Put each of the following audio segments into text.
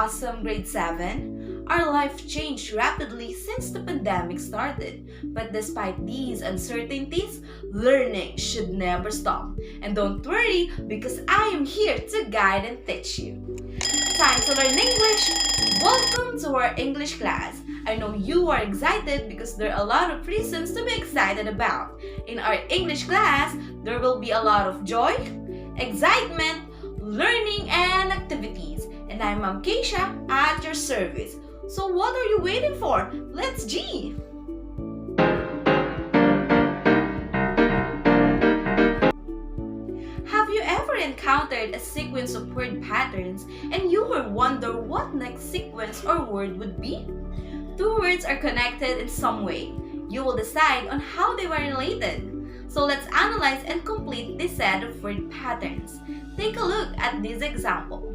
awesome grade 7? Our life changed rapidly since the pandemic started. But despite these uncertainties, learning should never stop. And don't worry, because I am here to guide and teach you. Time to learn English! Welcome to our English class. I know you are excited because there are a lot of reasons to be excited about. In our English class, there will be a lot of joy, excitement, learning, and activities. And I'm Ma'am Keziah at your service. So what are you waiting for? Let's G! Have you ever encountered a sequence of word patterns and you will wonder what next sequence or word would be? Two words are connected in some way. You will decide on how they were related. So let's analyze and complete this set of word patterns. Take a look at this example.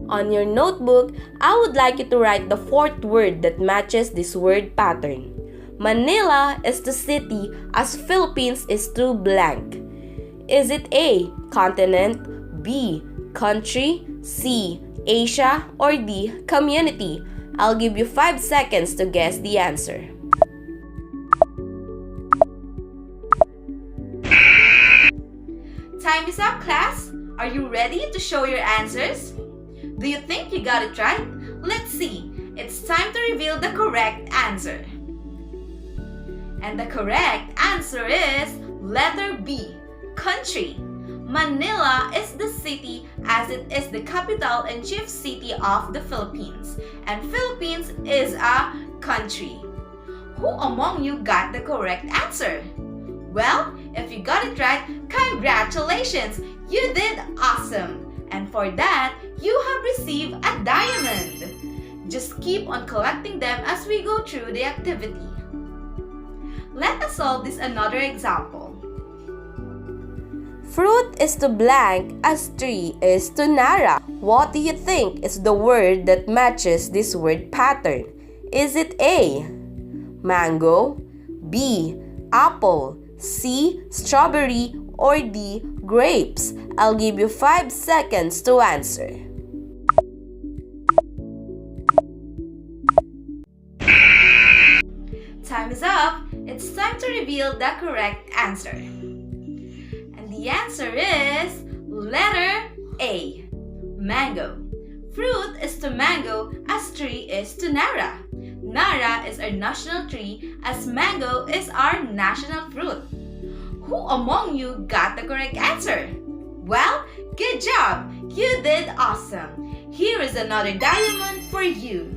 On your notebook, I would like you to write the fourth word that matches this word pattern. Manila is to city as Philippines is to blank. Is it A, continent, B, country, C, Asia, or D, community? I'll give you 5 seconds to guess the answer. Time is up, class! Are you ready to show your answers? Do you think you got it right? Let's see. It's time to reveal the correct answer. And the correct answer is letter B, country. Manila is the city as it is the capital and chief city of the Philippines. And Philippines is a country. Who among you got the correct answer? Well, if you got it right, congratulations! You did awesome! And for that, you have received a diamond. Just keep on collecting them as we go through the activity. Let us solve this another example. Fruit is to blank as tree is to Nara. What do you think is the word that matches this word pattern? Is it A, mango, B, apple, C, strawberry, or D, grapes? I'll give you 5 seconds to answer. Time is up. It's time to reveal the correct answer. And the answer is letter A, mango. Fruit is to mango as tree is to Nara. Nara is our national tree as mango is our national fruit. Who among you got the correct answer? Well, good job! You did awesome! Here is another diamond for you.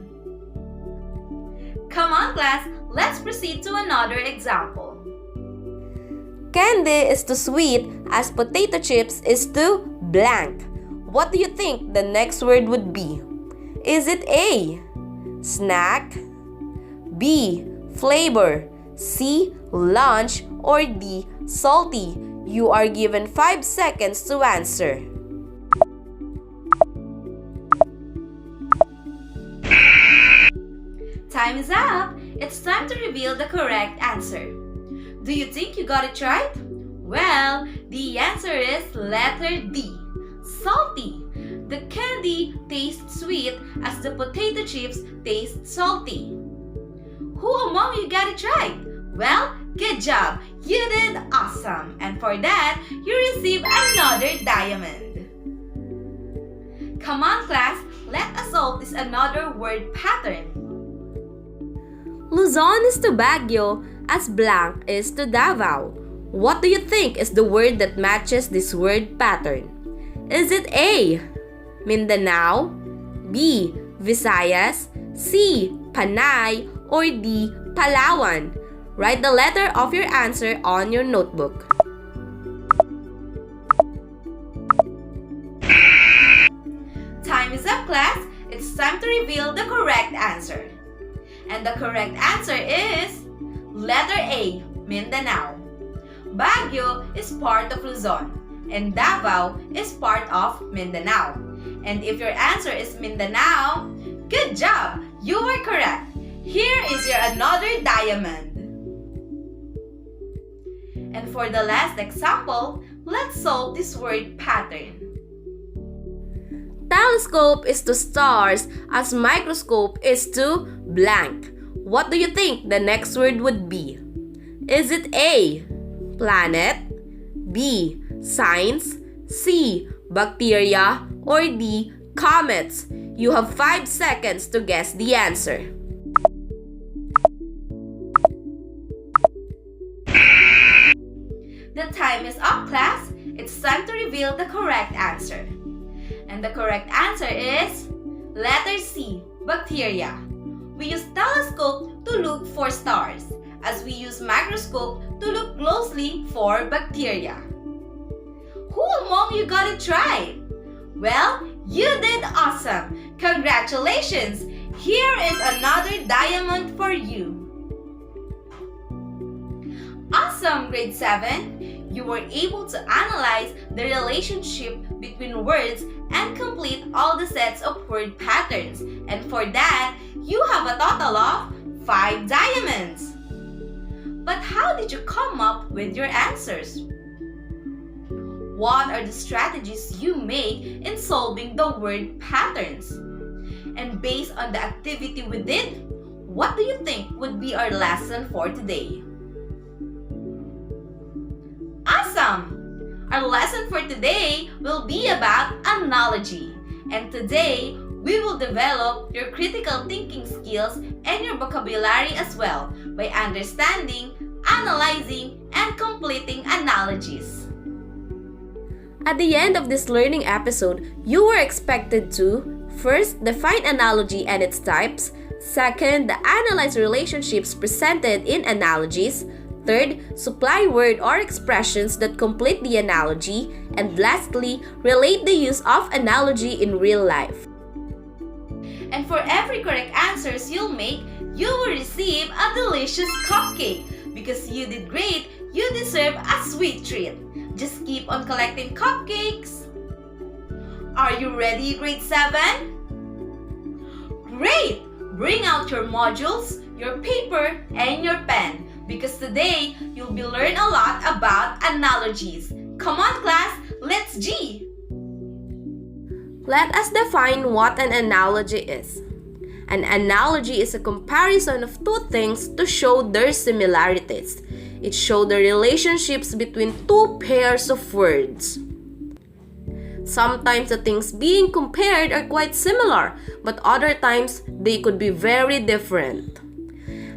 Come on, class, let's proceed to another example. Candy is to sweet as potato chips is to blank. What do you think the next word would be? Is it A, snack, B, flavor, C, lunch, or D, salty? You are given 5 seconds to answer. Time is up! It's time to reveal the correct answer. Do you think you got it right? Well, the answer is letter D, salty. The candy tastes sweet as the potato chips taste salty. Who among you got it right? Well, good job! You did awesome! And for that, you receive another diamond. Come on, class, let us solve this another word pattern. Luzon is to Baguio as blank is to Davao. What do you think is the word that matches this word pattern? Is it A, Mindanao, B, Visayas, C, Panay, or D, Palawan? Write the letter of your answer on your notebook. Time is up, class. It's time to reveal the correct answer. And the correct answer is letter A, Mindanao. Baguio is part of Luzon and Davao is part of Mindanao. And if your answer is Mindanao, good job! You are correct. Here is your another diamond. And for the last example, let's solve this word pattern. Telescope is to stars as microscope is to blank. What do you think the next word would be? Is it A, planet, B, science, C, bacteria, or D, comets? You have 5 seconds to guess the answer. The time is up, class. It's time to reveal the correct answer. And the correct answer is letter C, bacteria. We use telescope to look for stars, as we use microscope to look closely for bacteria. Who among you got it right? Well, you did awesome! Congratulations! Here is another diamond for you. Awesome, grade 7! You were able to analyze the relationship between words and complete all the sets of word patterns. And for that, you have a total of 5 diamonds. But how did you come up with your answers? What are the strategies you make in solving the word patterns? And based on the activity we did, what do you think would be our lesson for today? Awesome! Our lesson for today will be about analogy. And today, we will develop your critical thinking skills and your vocabulary as well by understanding, analyzing, and completing analogies. At the end of this learning episode, you were expected to first, define analogy and its types. Second, analyze relationships presented in analogies. Third, supply word or expressions that complete the analogy. And lastly, relate the use of analogy in real life. And for every correct answers you'll make, you will receive a delicious cupcake. Because you did great, you deserve a sweet treat. Just keep on collecting cupcakes. Are you ready, grade 7? Great! Bring out your modules, your paper, and your pen. Because today, you'll be learning a lot about analogies. Come on, class, let's G! Let us define what an analogy is. An analogy is a comparison of two things to show their similarities. It shows the relationships between two pairs of words. Sometimes the things being compared are quite similar, but other times they could be very different.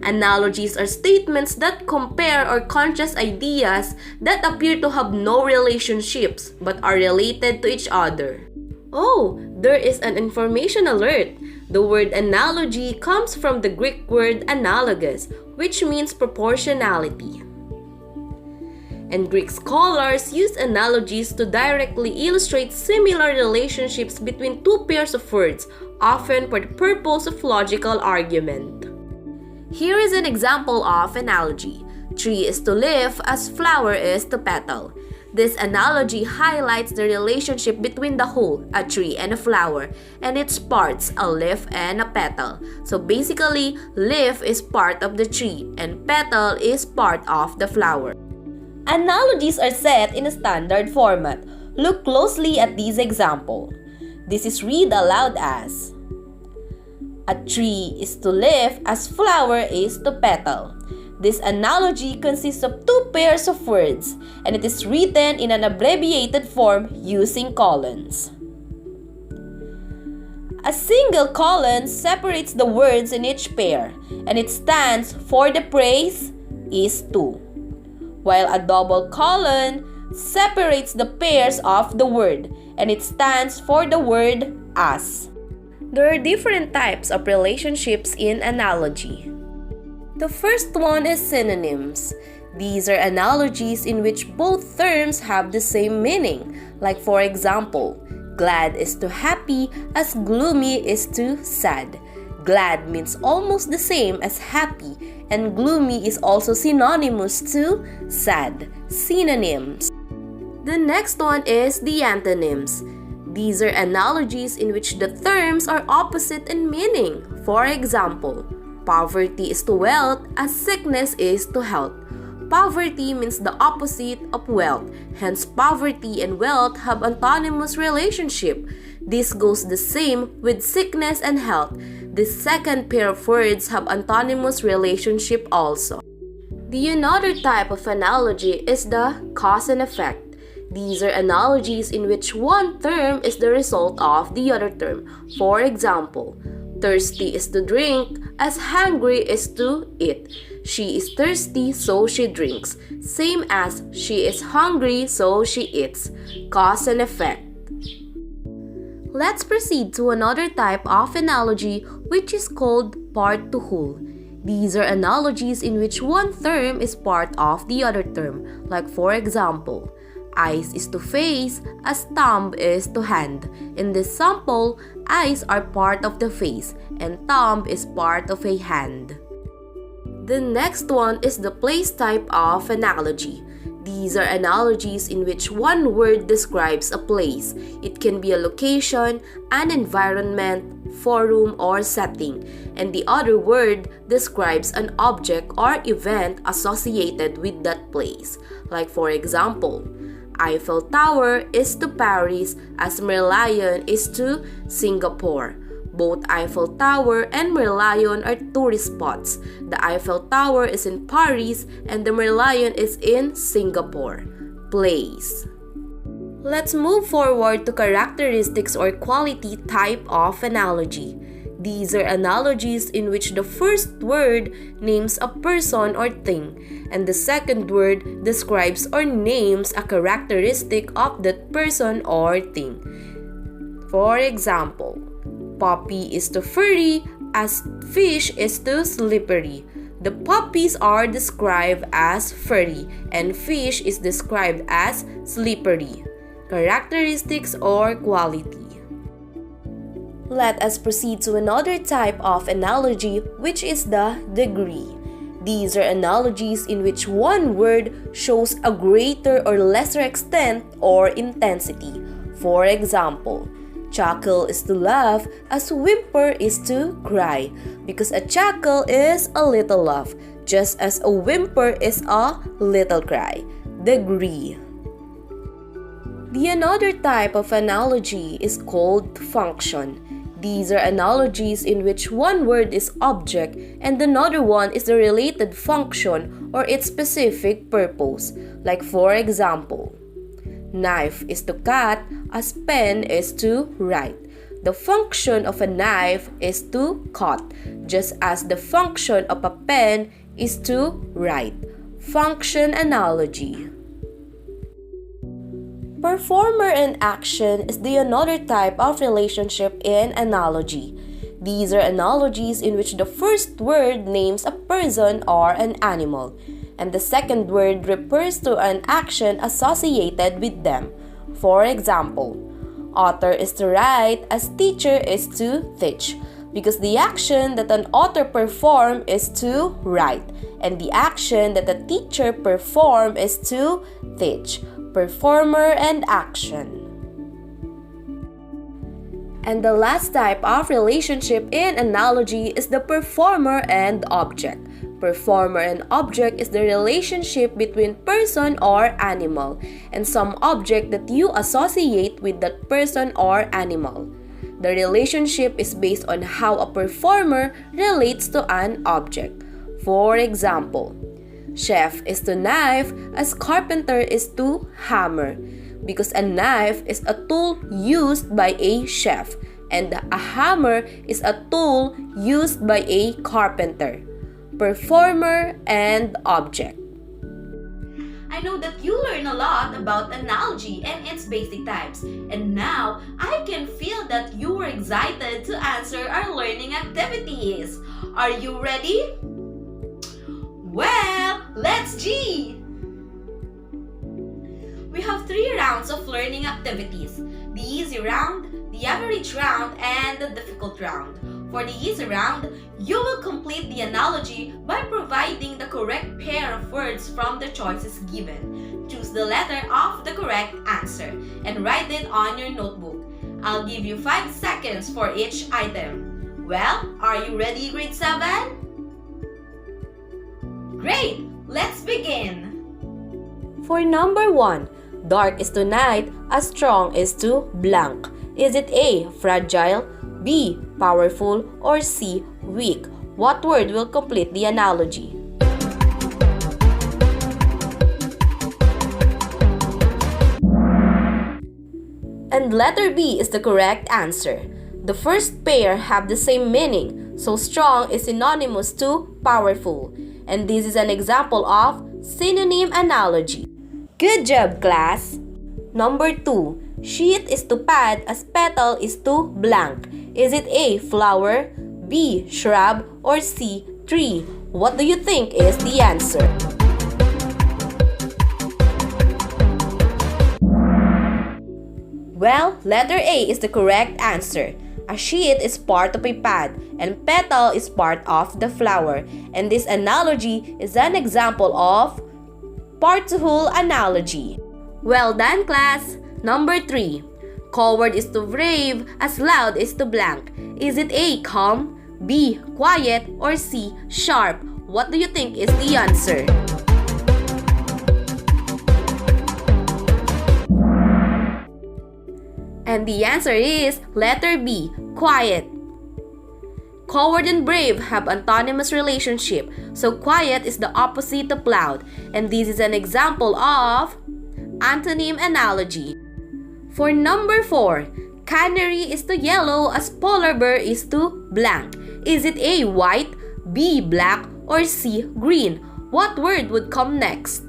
Analogies are statements that compare or contrast ideas that appear to have no relationships but are related to each other. Oh, there is an information alert. The word analogy comes from the Greek word analogous, which means proportionality. And Greek scholars use analogies to directly illustrate similar relationships between two pairs of words, often for the purpose of logical argument. Here is an example of analogy. Tree is to leaf as flower is to petal. This analogy highlights the relationship between the whole, a tree and a flower, and its parts, a leaf and a petal. So basically, leaf is part of the tree and petal is part of the flower. Analogies are set in a standard format. Look closely at this example. This is read aloud as: a tree is to leaf as flower is to petal. This analogy consists of two pairs of words, and it is written in an abbreviated form using colons. A single colon separates the words in each pair, and it stands for the phrase is to, while a double colon separates the pairs of the word, and it stands for the word as. There are different types of relationships in analogy. The first one is synonyms. These are analogies in which both terms have the same meaning. Like for example, glad is to happy as gloomy is to sad. Glad means almost the same as happy, and gloomy is also synonymous to sad. Synonyms. The next one is the antonyms. These are analogies in which the terms are opposite in meaning. For example, poverty is to wealth as sickness is to health. Poverty means the opposite of wealth. Hence, poverty and wealth have autonomous relationship. This goes the same with sickness and health. This second pair of words have autonomous relationship also. The another type of analogy is the cause and effect. These are analogies in which one term is the result of the other term. For example, thirsty is to drink, as hungry is to eat. She is thirsty, so she drinks. Same as she is hungry, so she eats. Cause and effect. Let's proceed to another type of analogy, which is called part to whole. These are analogies in which one term is part of the other term. Like for example, eyes is to face, as thumb is to hand. In this sample, eyes are part of the face and thumb is part of a hand. The next one is the place type of analogy. These are analogies in which one word describes a place. It can be a location, an environment, forum, or setting, and the other word describes an object or event associated with that place. Like for example, Eiffel Tower is to Paris as Merlion is to Singapore. Both Eiffel Tower and Merlion are tourist spots. The Eiffel Tower is in Paris and the Merlion is in Singapore. Place. Let's move forward to characteristics or quality type of analogy. These are analogies in which the first word names a person or thing, and the second word describes or names a characteristic of that person or thing. For example, puppy is to furry as fish is to slippery. The puppies are described as furry and fish is described as slippery. Characteristics or quality. Let us proceed to another type of analogy, which is the degree. These are analogies in which one word shows a greater or lesser extent or intensity. For example, chuckle is to laugh as whimper is to cry, because a chuckle is a little laugh, just as a whimper is a little cry. Degree. The another type of analogy is called function. These are analogies in which one word is object and another one is the related function or its specific purpose. Like for example, knife is to cut as pen is to write. The function of a knife is to cut, just as the function of a pen is to write. Function analogy. Performer and action is the another type of relationship in analogy. These are analogies in which the first word names a person or an animal, and the second word refers to an action associated with them. For example, author is to write as teacher is to teach, because the action that an author performs is to write, and the action that a teacher performs is to teach. Performer and action. And the last type of relationship in analogy is the performer and object. Performer and object is the relationship between person or animal and some object that you associate with that person or animal. The relationship is based on how a performer relates to an object. For example, chef is to knife as carpenter is to hammer, because a knife is a tool used by a chef and a hammer is a tool used by a carpenter. Performer and object. I know that you learn a lot about analogy and its basic types, and now I can feel that you were excited to answer our learning activities. Are you ready? Well, let's G! We have 3 rounds of learning activities: the easy round, the average round, and the difficult round. For the easy round, you will complete the analogy by providing the correct pair of words from the choices given. Choose the letter of the correct answer and write it on your notebook. I'll give you 5 seconds for each item. Well, are you ready, grade 7? Great! Let's begin. For number 1, dark is to night as strong is to blank. Is it A, fragile, B, powerful, or C, weak? What word will complete the analogy? And letter B is the correct answer. The first pair have the same meaning, so strong is synonymous to powerful. And this is an example of synonym analogy. Good job, class! Number 2. Sheet is to pad as petal is to blank. Is it A, flower, B, shrub, or C, tree? What do you think is the answer? Well, letter A is the correct answer. A sheet is part of a pad and petal is part of the flower. And this analogy is an example of part-to-whole analogy. Well done, class! Number 3. Coward is to brave as loud is to blank. Is it A, calm, B, quiet, or C, sharp? What do you think is the answer? And the answer is letter B, quiet. Coward and brave have antonymous relationship, so quiet is the opposite of loud, and this is an example of antonym analogy. For number 4, canary is to yellow as polar bear is to blank. Is it A, white, B, black, or C, green? What word would come next?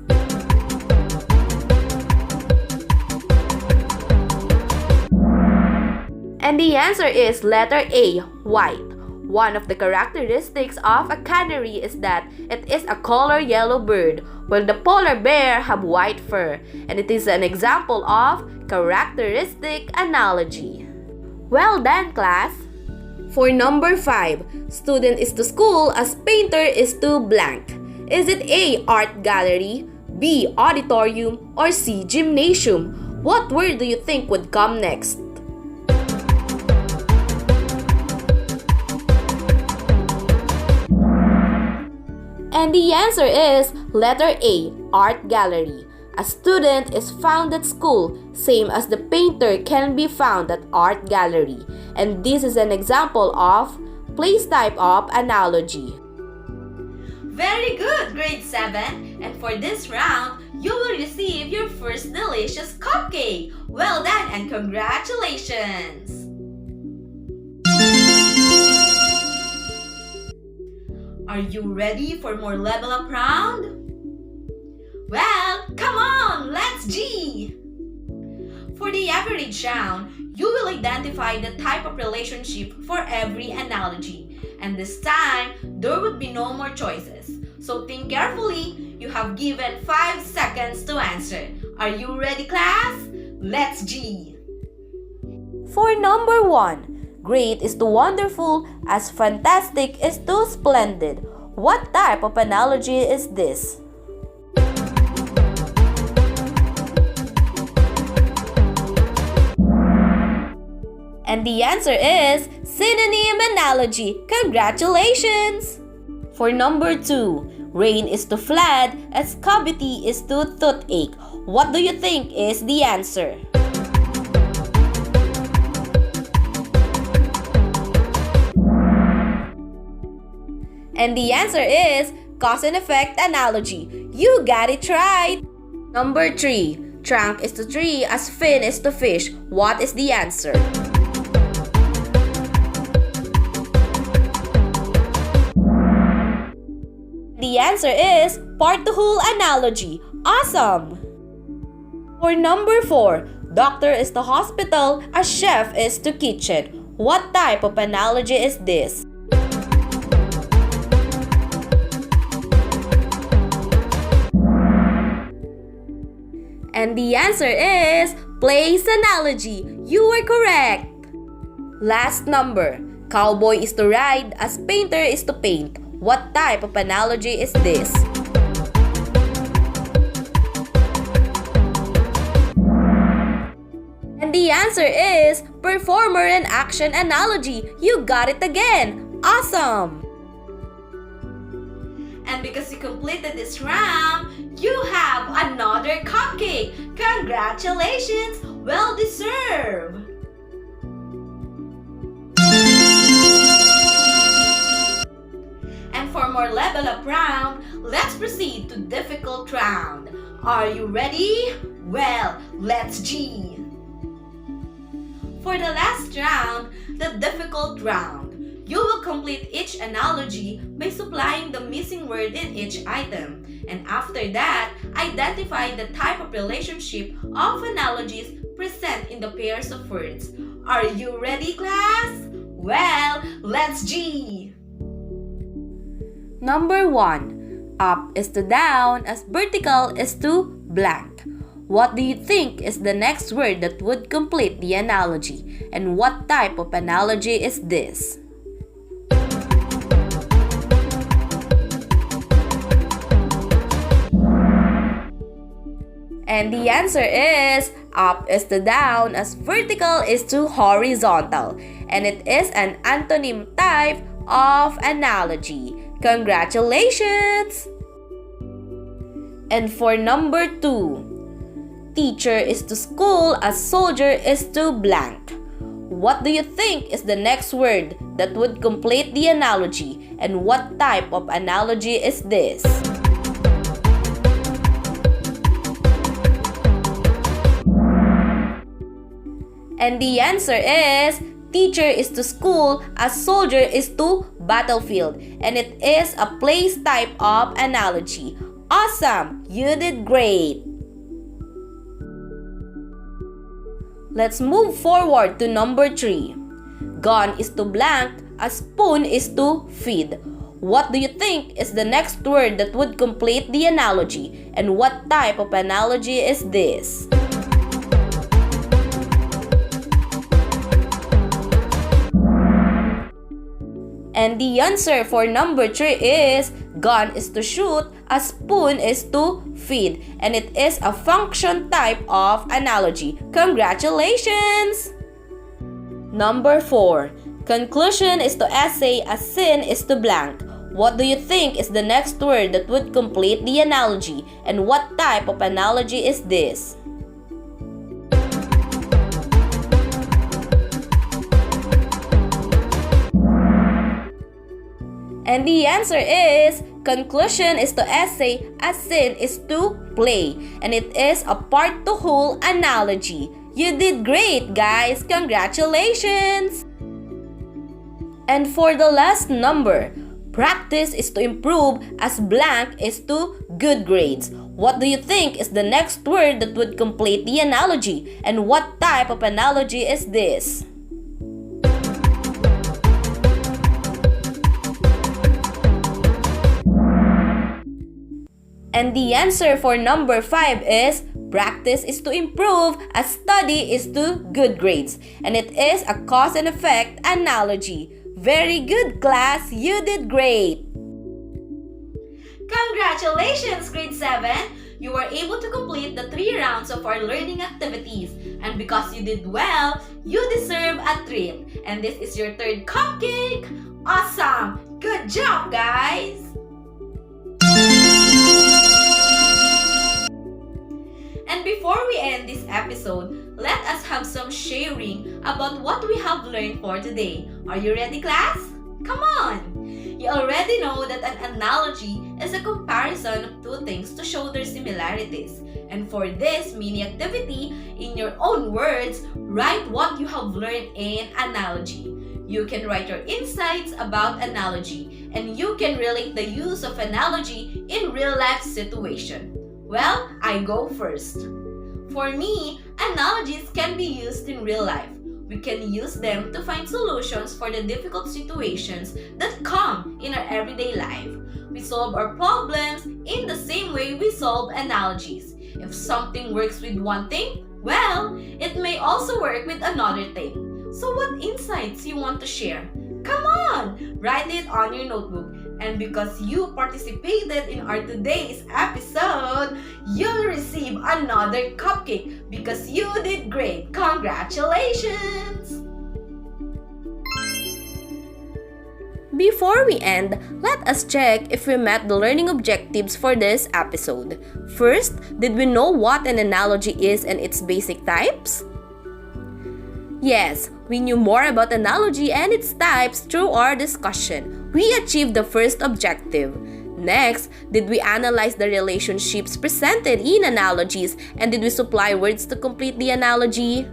And the answer is letter A, white. One of the characteristics of a canary is that it is a color yellow bird, while the polar bear have white fur, and it is an example of characteristic analogy. Well done, class! For number 5, student is to school as painter is to blank. Is it A, art gallery, B, auditorium, or C, gymnasium? What word do you think would come next? And the answer is letter A, art gallery. A student is found at school, same as the painter can be found at art gallery. And this is an example of place type of analogy. Very good, grade 7. And for this round, you will receive your first delicious cupcake. Well done and congratulations! Are you ready for more level up round? Well, come on, let's G! For the average round, you will identify the type of relationship for every analogy. And this time, there would be no more choices. So think carefully. You have given 5 seconds to answer. Are you ready, class? Let's G! For number 1, great is to wonderful as fantastic is to splendid. What type of analogy is this? And the answer is synonym analogy. Congratulations! For number 2, rain is to flood as cavity is to toothache. What do you think is the answer? And the answer is cause and effect analogy. You got it right! Number 3, trunk is to tree as fin is to fish. What is the answer? The answer is part-to-whole analogy. Awesome! For number 4, doctor is to hospital as chef is to kitchen. What type of analogy is this? And the answer is place analogy. You are correct. Last number, cowboy is to ride as painter is to paint. What type of analogy is this? And the answer is performer and action analogy. You got it again. Awesome! And because you completed this round, you have another cupcake. Congratulations! Well deserved! And for more level up round, let's proceed to difficult round. Are you ready? Well, let's G! For the last round, the difficult round, you will complete each analogy by supplying the missing word in each item. And after that, identify the type of relationship of analogies present in the pairs of words. Are you ready, class? Well, let's G! Number 1. Up is to down as vertical is to blank. What do you think is the next word that would complete the analogy? And what type of analogy is this? And the answer is up is to down as vertical is to horizontal. And it is an antonym type of analogy. Congratulations! And for number 2. Teacher is to school as soldier is to blank. What do you think is the next word that would complete the analogy? And what type of analogy is this? And the answer is teacher is to school as soldier is to battlefield. And it is a place type of analogy. Awesome! You did great! Let's move forward to number 3. Gone is to blank as spoon is to feed. What do you think is the next word that would complete the analogy? And what type of analogy is this? And the answer for number 3 is gun is to shoot, a spoon is to feed. And it is a function type of analogy. Congratulations! Number 4. Conclusion is to essay, a sin is to blank. What do you think is the next word that would complete the analogy? And what type of analogy is this? And the answer is conclusion is to essay, a sin is to play. And it is a part to whole analogy. You did great, guys! Congratulations! And for the last number, practice is to improve as blank is to good grades. What do you think is the next word that would complete the analogy? And what type of analogy is this? And the answer for number 5 is practice is to improve as study is to good grades. And it is a cause and effect analogy. Very good, class! You did great! Congratulations, grade 7! You were able to complete the 3 rounds of our learning activities. And because you did well, you deserve a treat. And this is your 3rd cupcake! Awesome! Good job, guys! And before we end this episode, let us have some sharing about what we have learned for today. Are you ready, class? Come on! You already know that an analogy is a comparison of 2 things to show their similarities. And for this mini activity, in your own words, write what you have learned in analogy. You can write your insights about analogy, and you can relate the use of analogy in real-life situation. Well, I go first. For me, analogies can be used in real life. We can use them to find solutions for the difficult situations that come in our everyday life. We solve our problems in the same way we solve analogies. If something works with one thing, well, it may also work with another thing. So what insights you want to share? Come on! Write it on your notebook. And because you participated in our today's episode, you'll receive another cupcake because you did great. Congratulations! Before we end, let us check if we met the learning objectives for this episode. First, did we know what an analogy is and its basic types? Yes, we knew more about analogy and its types through our discussion. We achieved the first objective. Next, did we analyze the relationships presented in analogies and did we supply words to complete the analogy?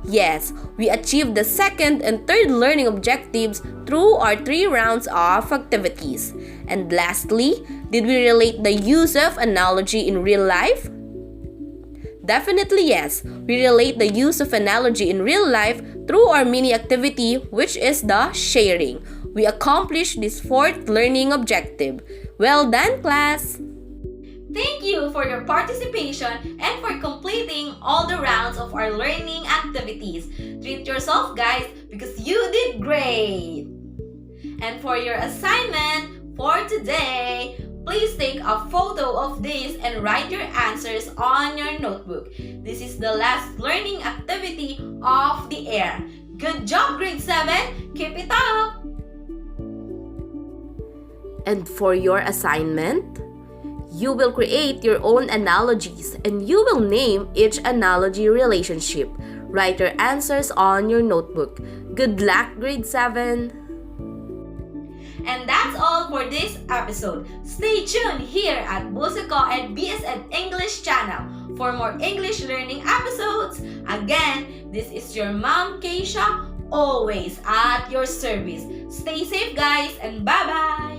Yes, we achieved the second and third learning objectives through our 3 rounds of activities. And lastly, did we relate the use of analogy in real life? Definitely yes, we relate the use of analogy in real life through our mini activity, which is the sharing. We accomplished this 4th learning objective. Well done, class! Thank you for your participation and for completing all the rounds of our learning activities. Treat yourself, guys, because you did great! And for your assignment for today, please take a photo of this and write your answers on your notebook. This is the last learning activity of the year. Good job, grade 7! Keep it up! And for your assignment, you will create your own analogies and you will name each analogy relationship. Write your answers on your notebook. Good luck, grade 7! And that's all for this episode. Stay tuned here at BulSU-CoEd BSEd English channel for more English learning episodes. Again, this is your mom, Keziah, always at your service. Stay safe, guys, and bye-bye!